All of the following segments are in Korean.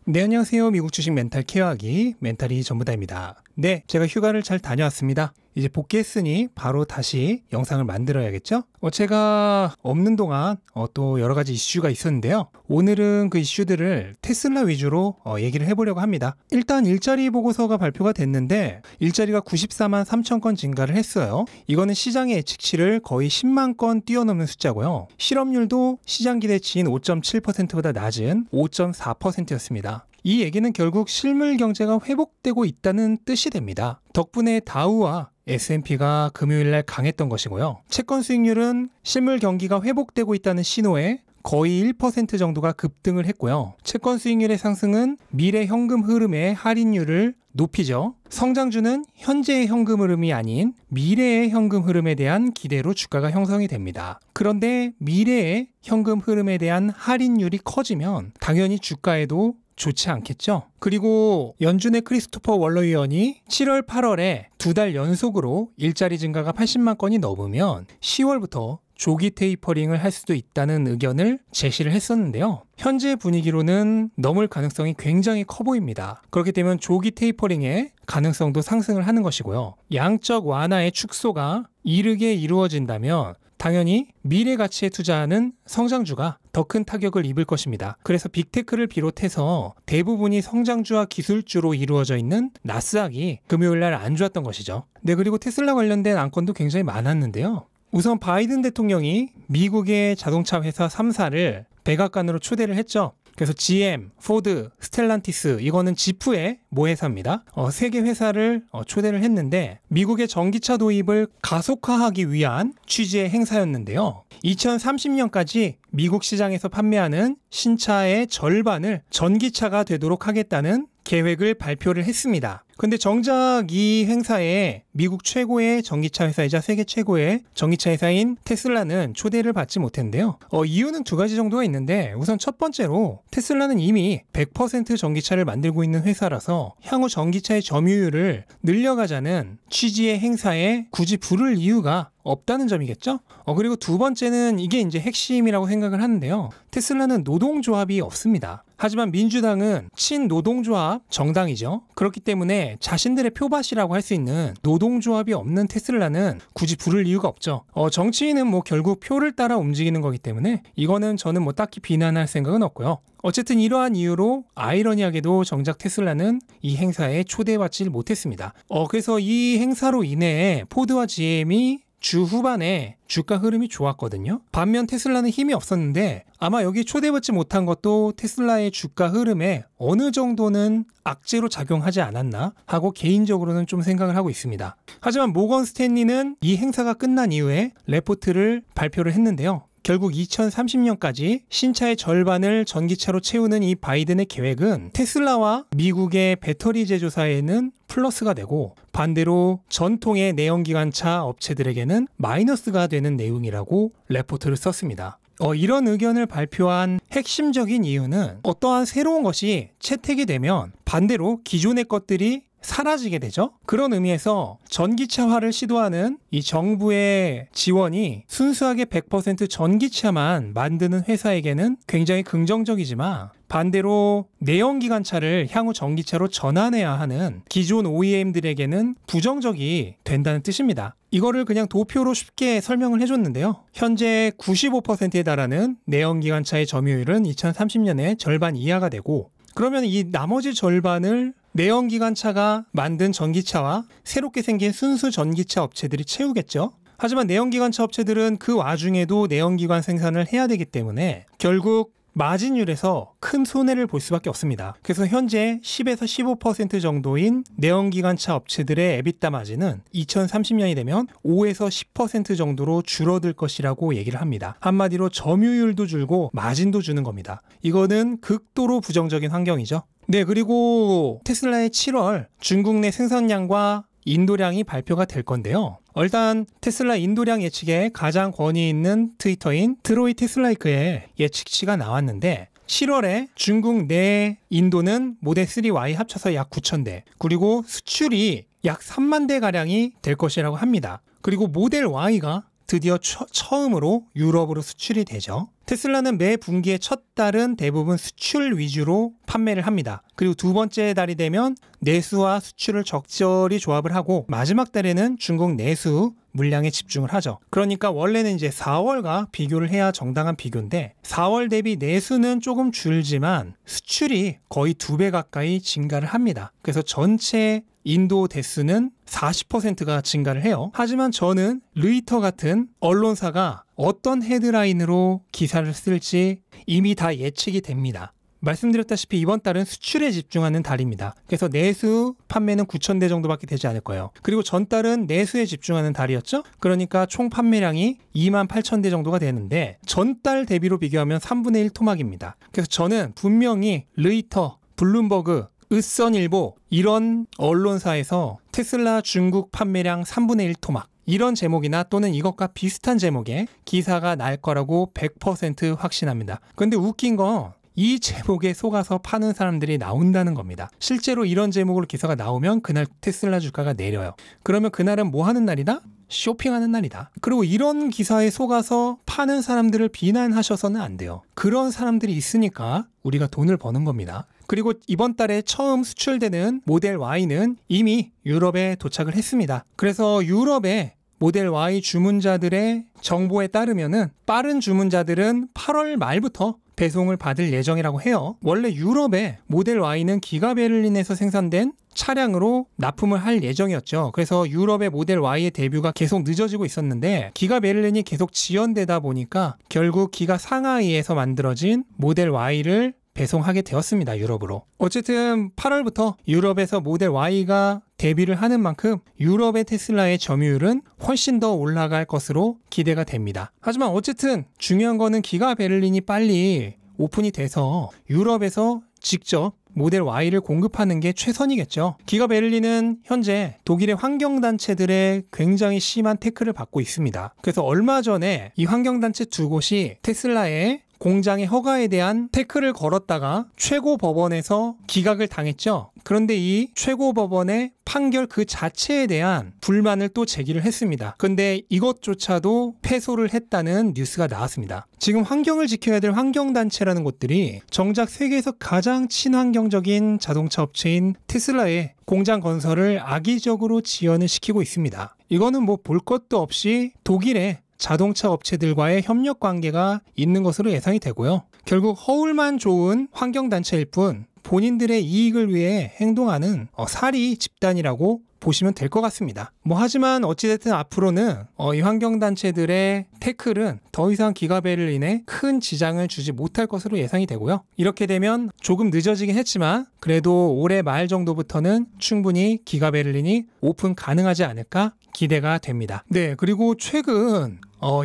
네, 안녕하세요. 미국 주식 멘탈 케어하기 멘탈이 전부다입니다. 네, 제가 휴가를 잘 다녀왔습니다. 이제 복귀했으니 바로 다시 영상을 만들어야겠죠? 제가 없는 동안 또 여러 가지 이슈가 있었는데요. 오늘은 그 이슈들을 테슬라 위주로 얘기를 해보려고 합니다. 일단 일자리 보고서가 발표가 됐는데 일자리가 94만 3천 건 증가를 했어요. 이거는 시장의 예측치를 거의 10만 건 뛰어넘는 숫자고요. 실업률도 시장 기대치인 5.7%보다 낮은 5.4%였습니다. 이 얘기는 결국 실물 경제가 회복되고 있다는 뜻이 됩니다. 덕분에 다우와 S&P가 금요일날 강했던 것이고요. 채권 수익률은 실물 경기가 회복되고 있다는 신호에 거의 1% 정도가 급등을 했고요. 채권 수익률의 상승은 미래 현금 흐름의 할인율을 높이죠. 성장주는 현재의 현금 흐름이 아닌 미래의 현금 흐름에 대한 기대로 주가가 형성이 됩니다. 그런데 미래의 현금 흐름에 대한 할인율이 커지면 당연히 주가에도 좋지 않겠죠. 그리고 연준의 크리스토퍼 월러 의원이 7월, 8월에 2달 연속으로 일자리 증가가 80만 건이 넘으면 10월부터 조기 테이퍼링을 할 수도 있다는 의견을 제시를 했었는데요. 현재 분위기로는 넘을 가능성이 굉장히 커 보입니다. 그렇게 되면 조기 테이퍼링의 가능성도 상승을 하는 것이고요. 양적 완화의 축소가 이르게 이루어진다면 당연히 미래 가치에 투자하는 성장주가 더 큰 타격을 입을 것입니다. 그래서 빅테크를 비롯해서 대부분이 성장주와 기술주로 이루어져 있는 나스닥이 금요일날 안 좋았던 것이죠. 네, 그리고 테슬라 관련된 안건도 굉장히 많았는데요. 우선 바이든 대통령이 미국의 자동차 회사 3사를 백악관으로 초대를 했죠. 그래서 GM, 포드, 스텔란티스, 이거는 지프의 모회사입니다. 세 개 회사를 초대를 했는데 미국의 전기차 도입을 가속화하기 위한 취지의 행사였는데요. 2030년까지 미국 시장에서 판매하는 신차의 절반을 전기차가 되도록 하겠다는 계획을 발표를 했습니다. 근데 정작 이 행사에 미국 최고의 전기차 회사이자 세계 최고의 전기차 회사인 테슬라는 초대를 받지 못했는데요. 이유는 두 가지 정도가 있는데 우선 첫 번째로 테슬라는 이미 100% 전기차를 만들고 있는 회사라서 향후 전기차의 점유율을 늘려가자는 취지의 행사에 굳이 부를 이유가 없다는 점이겠죠? 그리고 두 번째는 이게 이제 핵심이라고 생각을 하는데요. 테슬라는 노동조합이 없습니다. 하지만 민주당은 친노동조합 정당이죠. 그렇기 때문에 자신들의 표밭이라고 할 수 있는 노동조합이 없는 테슬라는 굳이 부를 이유가 없죠. 정치인은 결국 표를 따라 움직이는 거기 때문에 이거는 저는 딱히 비난할 생각은 없고요. 어쨌든 이러한 이유로 아이러니하게도 정작 테슬라는 이 행사에 초대받지 못했습니다. 그래서 이 행사로 인해 포드와 GM이 주 후반에 주가 흐름이 좋았거든요. 반면 테슬라는 힘이 없었는데 아마 여기 초대받지 못한 것도 테슬라의 주가 흐름에 어느 정도는 악재로 작용하지 않았나 하고 개인적으로는 좀 생각을 하고 있습니다. 하지만 모건 스탠리는 이 행사가 끝난 이후에 레포트를 발표를 했는데요. 결국 2030년까지 신차의 절반을 전기차로 채우는 이 바이든의 계획은 테슬라와 미국의 배터리 제조사에는 플러스가 되고 반대로 전통의 내연기관차 업체들에게는 마이너스가 되는 내용이라고 레포트를 썼습니다. 이런 의견을 발표한 핵심적인 이유는 어떠한 새로운 것이 채택이 되면 반대로 기존의 것들이 사라지게 되죠. 그런 의미에서 전기차화를 시도하는 이 정부의 지원이 순수하게 100% 전기차만 만드는 회사에게는 굉장히 긍정적이지만 반대로 내연기관차를 향후 전기차로 전환해야 하는 기존 OEM들에게는 부정적이 된다는 뜻입니다. 이거를 그냥 도표로 쉽게 설명을 해줬는데요. 현재 95%에 달하는 내연기관차의 점유율은 2030년에 절반 이하가 되고 그러면 이 나머지 절반을 내연기관차가 만든 전기차와 새롭게 생긴 순수 전기차 업체들이 채우겠죠. 하지만 내연기관차 업체들은 그 와중에도 내연기관 생산을 해야 되기 때문에 결국 마진율에서 큰 손해를 볼 수밖에 없습니다. 그래서 현재 10에서 15% 정도인 내연기관차 업체들의 에비타 마진은 2030년이 되면 5에서 10% 정도로 줄어들 것이라고 얘기를 합니다. 한마디로 점유율도 줄고 마진도 주는 겁니다. 이거는 극도로 부정적인 환경이죠. 네, 그리고 테슬라의 7월 중국 내 생산량과 인도량이 발표가 될 건데요. 일단 테슬라 인도량 예측에 가장 권위 있는 트위터인 트로이 테슬라이크의 예측치가 나왔는데 7월에 중국 내 인도는 모델 3Y 합쳐서 약 9,000대 그리고 수출이 약 3만 대가량이 될 것이라고 합니다. 그리고 모델 Y가 드디어 처음으로 유럽으로 수출이 되죠. 테슬라는 매 분기의 첫 달은 대부분 수출 위주로 판매를 합니다. 그리고 두 번째 달이 되면 내수와 수출을 적절히 조합을 하고 마지막 달에는 중국 내수 물량에 집중을 하죠. 그러니까 원래는 이제 4월과 비교를 해야 정당한 비교인데 4월 대비 내수는 조금 줄지만 수출이 거의 2배 가까이 증가를 합니다. 그래서 전체 인도 대수는 40%가 증가를 해요. 하지만 저는 루이터 같은 언론사가 어떤 헤드라인으로 기사를 쓸지 이미 다 예측이 됩니다. 말씀드렸다시피 이번 달은 수출에 집중하는 달입니다. 그래서 내수 판매는 9,000대 정도밖에 되지 않을 거예요. 그리고 전달은 내수에 집중하는 달이었죠. 그러니까 총 판매량이 28,000대 정도가 되는데 전달 대비로 비교하면 3분의 1 토막입니다. 그래서 저는 분명히 루이터, 블룸버그, 으선일보 이런 언론사에서 테슬라 중국 판매량 3분의 1 토막 이런 제목이나 또는 이것과 비슷한 제목의 기사가 날 거라고 100% 확신합니다. 근데 웃긴 건 이 제목에 속아서 파는 사람들이 나온다는 겁니다. 실제로 이런 제목으로 기사가 나오면 그날 테슬라 주가가 내려요. 그러면 그날은 뭐 하는 날이다? 쇼핑하는 날이다. 그리고 이런 기사에 속아서 파는 사람들을 비난하셔서는 안 돼요. 그런 사람들이 있으니까 우리가 돈을 버는 겁니다. 그리고 이번 달에 처음 수출되는 모델 Y는 이미 유럽에 도착을 했습니다. 그래서 유럽에 모델 Y 주문자들의 정보에 따르면은 빠른 주문자들은 8월 말부터 배송을 받을 예정이라고 해요. 원래 유럽에 모델 Y는 기가 베를린에서 생산된 차량으로 납품을 할 예정이었죠. 그래서 유럽의 모델 Y의 데뷔가 계속 늦어지고 있었는데 기가 베를린이 계속 지연되다 보니까 결국 기가 상하이에서 만들어진 모델 Y를 배송하게 되었습니다. 유럽으로. 어쨌든 8월부터 유럽에서 모델 Y가 데뷔를 하는 만큼 유럽의 테슬라의 점유율은 훨씬 더 올라갈 것으로 기대가 됩니다. 하지만 어쨌든 중요한 거는 기가 베를린이 빨리 오픈이 돼서 유럽에서 직접 모델 Y를 공급하는 게 최선이겠죠. 기가 베를린은 현재 독일의 환경단체들의 굉장히 심한 태클을 받고 있습니다. 그래서 얼마 전에 이 환경단체 두 곳이 테슬라의 공장의 허가에 대한 태클을 걸었다가 최고법원에서 기각을 당했죠. 그런데 이 최고법원의 판결 그 자체에 대한 불만을 또 제기를 했습니다. 근데 이것조차도 패소를 했다는 뉴스가 나왔습니다. 지금 환경을 지켜야 될 환경단체라는 곳들이 정작 세계에서 가장 친환경적인 자동차 업체인 테슬라의 공장 건설을 악의적으로 지연을 시키고 있습니다. 이거는 뭐 볼 것도 없이 독일의 자동차 업체들과의 협력 관계가 있는 것으로 예상이 되고요. 결국 허울만 좋은 환경단체일 뿐 본인들의 이익을 위해 행동하는 사리 집단이라고 보시면 될 것 같습니다. 하지만 어찌됐든 앞으로는 이 환경단체들의 태클은 더 이상 기가 베를린에 큰 지장을 주지 못할 것으로 예상이 되고요. 이렇게 되면 조금 늦어지긴 했지만 그래도 올해 말 정도부터는 충분히 기가 베를린이 오픈 가능하지 않을까 기대가 됩니다. 네, 그리고 최근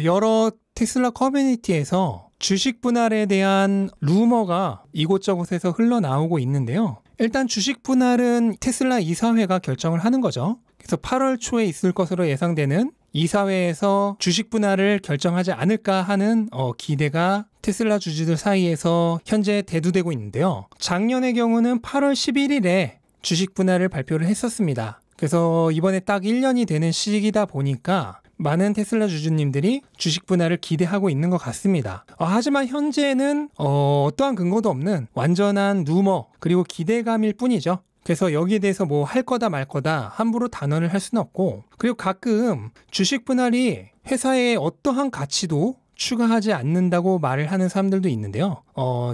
여러 테슬라 커뮤니티에서 주식 분할에 대한 루머가 이곳저곳에서 흘러나오고 있는데요. 일단 주식 분할은 테슬라 이사회가 결정을 하는 거죠. 그래서 8월 초에 있을 것으로 예상되는 이사회에서 주식 분할을 결정하지 않을까 하는 기대가 테슬라 주주들 사이에서 현재 대두되고 있는데요. 작년의 경우는 8월 11일에 주식 분할을 발표를 했었습니다. 그래서 이번에 딱 1년이 되는 시기다 보니까 많은 테슬라 주주님들이 주식 분할을 기대하고 있는 것 같습니다. 하지만 현재는 어떠한 근거도 없는 완전한 루머 그리고 기대감일 뿐이죠. 그래서 여기에 대해서 뭐 할 거다 말 거다 함부로 단언을 할 수는 없고, 그리고 가끔 주식 분할이 회사의 어떠한 가치도 추가하지 않는다고 말을 하는 사람들도 있는데요.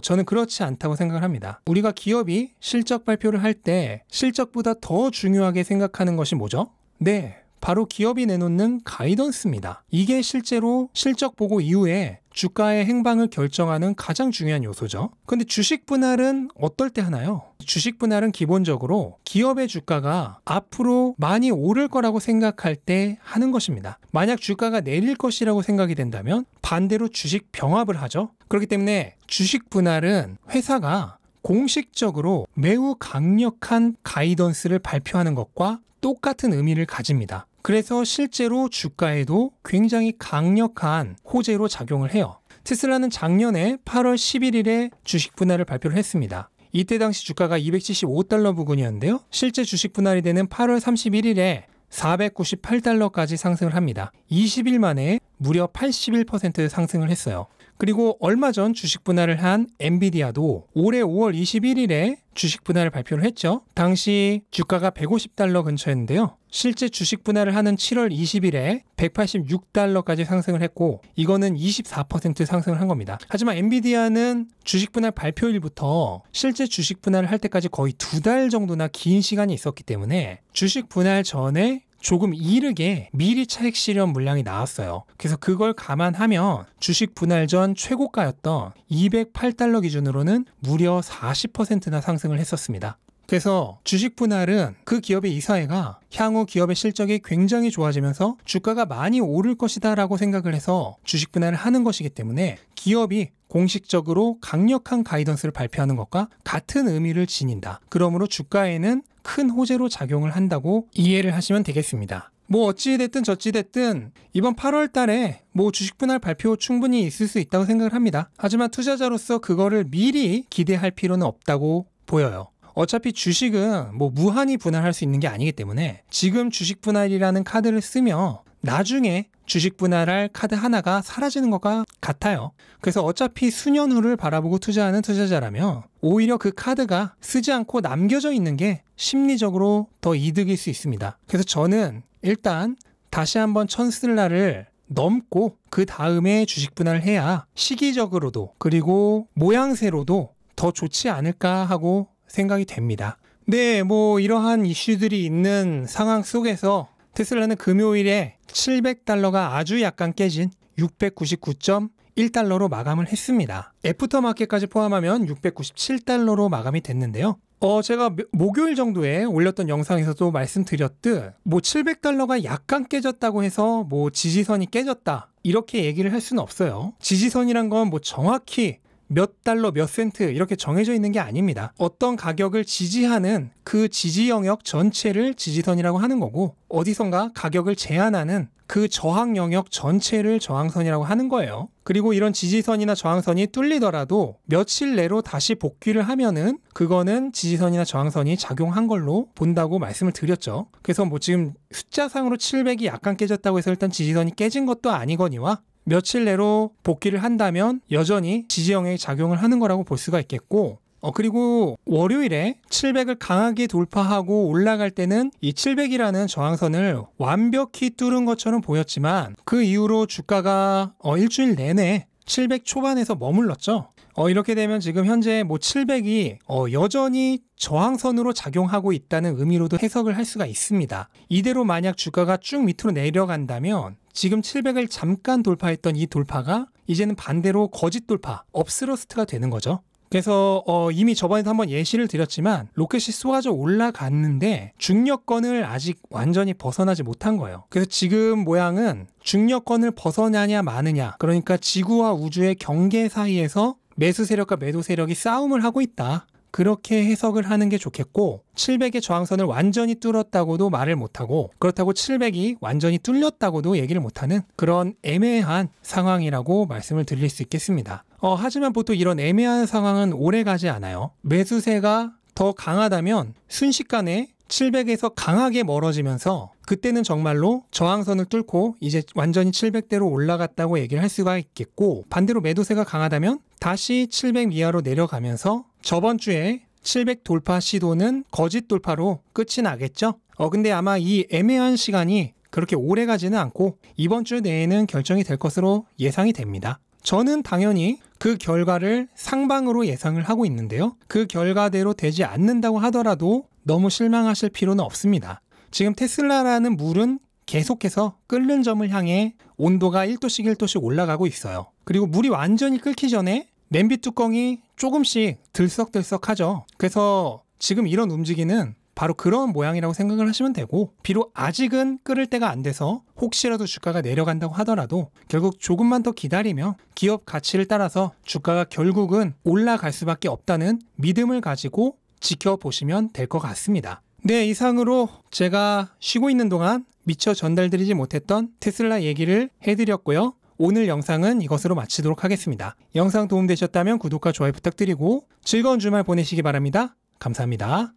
저는 그렇지 않다고 생각을 합니다. 우리가 기업이 실적 발표를 할 때 실적보다 더 중요하게 생각하는 것이 뭐죠? 네, 바로 기업이 내놓는 가이던스입니다. 이게 실제로 실적 보고 이후에 주가의 행방을 결정하는 가장 중요한 요소죠. 근데 주식 분할은 어떨 때 하나요? 주식 분할은 기본적으로 기업의 주가가 앞으로 많이 오를 거라고 생각할 때 하는 것입니다. 만약 주가가 내릴 것이라고 생각이 된다면 반대로 주식 병합을 하죠. 그렇기 때문에 주식 분할은 회사가 공식적으로 매우 강력한 가이던스를 발표하는 것과 똑같은 의미를 가집니다. 그래서 실제로 주가에도 굉장히 강력한 호재로 작용을 해요. 테슬라는 작년에 8월 11일에 주식 분할을 발표를 했습니다. 이때 당시 주가가 275달러 부근이었는데요. 실제 주식 분할이 되는 8월 31일에 498달러까지 상승을 합니다. 20일 만에 무려 81% 상승을 했어요. 그리고 얼마 전 주식 분할을 한 엔비디아도 올해 5월 21일에 주식 분할을 발표를 했죠. 당시 주가가 150달러 근처였는데요. 실제 주식 분할을 하는 7월 20일에 186달러까지 상승을 했고 이거는 24% 상승을 한 겁니다. 하지만 엔비디아는 주식 분할 발표일부터 실제 주식 분할을 할 때까지 거의 2달 정도나 긴 시간이 있었기 때문에 주식 분할 전에 조금 이르게 미리 차익 실현 물량이 나왔어요. 그래서 그걸 감안하면 주식 분할 전 최고가였던 208달러 기준으로는 무려 40%나 상승을 했었습니다. 그래서 주식 분할은 그 기업의 이사회가 향후 기업의 실적이 굉장히 좋아지면서 주가가 많이 오를 것이다 라고 생각을 해서 주식 분할을 하는 것이기 때문에 기업이 공식적으로 강력한 가이던스를 발표하는 것과 같은 의미를 지닌다. 그러므로 주가에는 큰 호재로 작용을 한다고 이해를 하시면 되겠습니다. 뭐 어찌됐든 저찌됐든 이번 8월 달에 뭐 주식 분할 발표 충분히 있을 수 있다고 생각을 합니다. 하지만 투자자로서 그거를 미리 기대할 필요는 없다고 보여요. 어차피 주식은 뭐 무한히 분할할 수 있는 게 아니기 때문에 지금 주식 분할이라는 카드를 쓰면 나중에 주식 분할할 카드 하나가 사라지는 것과 같아요. 그래서 어차피 수년 후를 바라보고 투자하는 투자자라면 오히려 그 카드가 쓰지 않고 남겨져 있는 게 심리적으로 더 이득일 수 있습니다. 그래서 저는 일단 다시 한번 1000슬라를 넘고 그 다음에 주식 분할을 해야 시기적으로도 그리고 모양새로도 더 좋지 않을까 하고 생각이 됩니다. 네, 뭐 이러한 이슈들이 있는 상황 속에서 테슬라는 금요일에 700달러가 아주 약간 깨진 699.1달러로 마감을 했습니다. 애프터마켓까지 포함하면 697달러로 마감이 됐는데요. 제가 목요일 정도에 올렸던 영상에서도 말씀드렸듯 뭐 700달러가 약간 깨졌다고 해서 뭐 지지선이 깨졌다 이렇게 얘기를 할 수는 없어요. 지지선이란 건 뭐 정확히 몇 달러 몇 센트 이렇게 정해져 있는 게 아닙니다. 어떤 가격을 지지하는 그 지지 영역 전체를 지지선이라고 하는 거고 어디선가 가격을 제한하는 그 저항 영역 전체를 저항선이라고 하는 거예요. 그리고 이런 지지선이나 저항선이 뚫리더라도 며칠 내로 다시 복귀를 하면은 그거는 지지선이나 저항선이 작용한 걸로 본다고 말씀을 드렸죠. 그래서 뭐 지금 숫자상으로 700이 약간 깨졌다고 해서 일단 지지선이 깨진 것도 아니거니와 며칠 내로 복귀를 한다면 여전히 지지 영역이 작용을 하는 거라고 볼 수가 있겠고 그리고 월요일에 700을 강하게 돌파하고 올라갈 때는 이 700이라는 저항선을 완벽히 뚫은 것처럼 보였지만 그 이후로 주가가 일주일 내내 700 초반에서 머물렀죠. 이렇게 되면 지금 현재 뭐 700이 여전히 저항선으로 작용하고 있다는 의미로도 해석을 할 수가 있습니다. 이대로 만약 주가가 쭉 밑으로 내려간다면 지금 700을 잠깐 돌파했던 이 돌파가 이제는 반대로 거짓 돌파, 업스러스트가 되는 거죠. 그래서 이미 저번에도 한번 예시를 드렸지만 로켓이 쏘아져 올라갔는데 중력권을 아직 완전히 벗어나지 못한 거예요. 그래서 지금 모양은 중력권을 벗어나냐 마느냐, 그러니까 지구와 우주의 경계 사이에서 매수 세력과 매도 세력이 싸움을 하고 있다. 그렇게 해석을 하는 게 좋겠고 700의 저항선을 완전히 뚫었다고도 말을 못하고 그렇다고 700이 완전히 뚫렸다고도 얘기를 못하는 그런 애매한 상황이라고 말씀을 드릴 수 있겠습니다. 하지만 보통 이런 애매한 상황은 오래 가지 않아요. 매수세가 더 강하다면 순식간에 700에서 강하게 멀어지면서 그때는 정말로 저항선을 뚫고 이제 완전히 700대로 올라갔다고 얘기를 할 수가 있겠고 반대로 매도세가 강하다면 다시 700 이하로 내려가면서 저번 주에 700 돌파 시도는 거짓 돌파로 끝이 나겠죠? 근데 아마 이 애매한 시간이 그렇게 오래 가지는 않고 이번 주 내에는 결정이 될 것으로 예상이 됩니다. 저는 당연히 그 결과를 상방으로 예상을 하고 있는데요. 그 결과대로 되지 않는다고 하더라도 너무 실망하실 필요는 없습니다. 지금 테슬라라는 물은 계속해서 끓는 점을 향해 온도가 1도씩 1도씩 올라가고 있어요. 그리고 물이 완전히 끓기 전에 냄비 뚜껑이 조금씩 들썩들썩하죠. 그래서 지금 이런 움직이는 바로 그런 모양이라고 생각을 하시면 되고 비록 아직은 끓을 때가 안 돼서 혹시라도 주가가 내려간다고 하더라도 결국 조금만 더 기다리면 기업 가치를 따라서 주가가 결국은 올라갈 수밖에 없다는 믿음을 가지고 지켜보시면 될 것 같습니다. 네, 이상으로 제가 쉬고 있는 동안 미처 전달드리지 못했던 테슬라 얘기를 해드렸고요. 오늘 영상은 이것으로 마치도록 하겠습니다. 영상 도움되셨다면 구독과 좋아요 부탁드리고 즐거운 주말 보내시기 바랍니다. 감사합니다.